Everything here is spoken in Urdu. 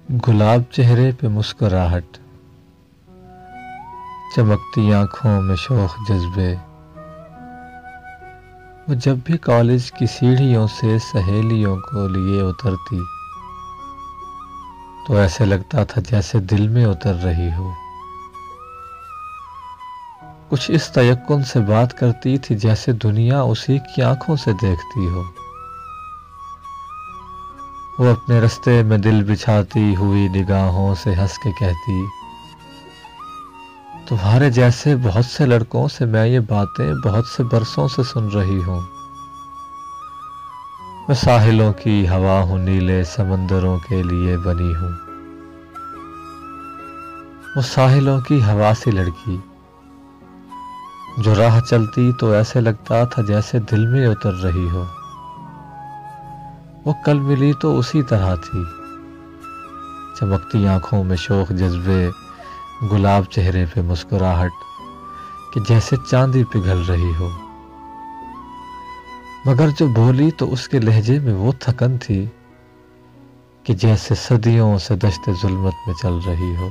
گلاب چہرے پہ مسکراہٹ، چمکتی آنکھوں میں شوق جذبے۔ وہ جب بھی کالج کی سیڑھیوں سے سہیلیوں کو لیے اترتی تو ایسے لگتا تھا جیسے دل میں اتر رہی ہو۔ کچھ اس تیقن سے بات کرتی تھی جیسے دنیا اسی کی آنکھوں سے دیکھتی ہو۔ وہ اپنے رستے میں دل بچھاتی ہوئی نگاہوں سے ہنس کے کہتی، تمہارے جیسے بہت سے لڑکوں سے میں یہ باتیں بہت سے برسوں سے سن رہی ہوں۔ میں ساحلوں کی ہوا ہوں، نیلے سمندروں کے لیے بنی ہوں۔ وہ ساحلوں کی ہوا سی لڑکی جو راہ چلتی تو ایسے لگتا تھا جیسے دل میں اتر رہی ہو۔ وہ کل ملی تو اسی طرح تھی، چمکتی آنکھوں میں شوق جذبے، گلاب چہرے پہ مسکراہٹ کہ جیسے چاندی پگھل رہی ہو۔ مگر جو بولی تو اس کے لہجے میں وہ تھکن تھی کہ جیسے صدیوں سے دشت ظلمت میں چل رہی ہو۔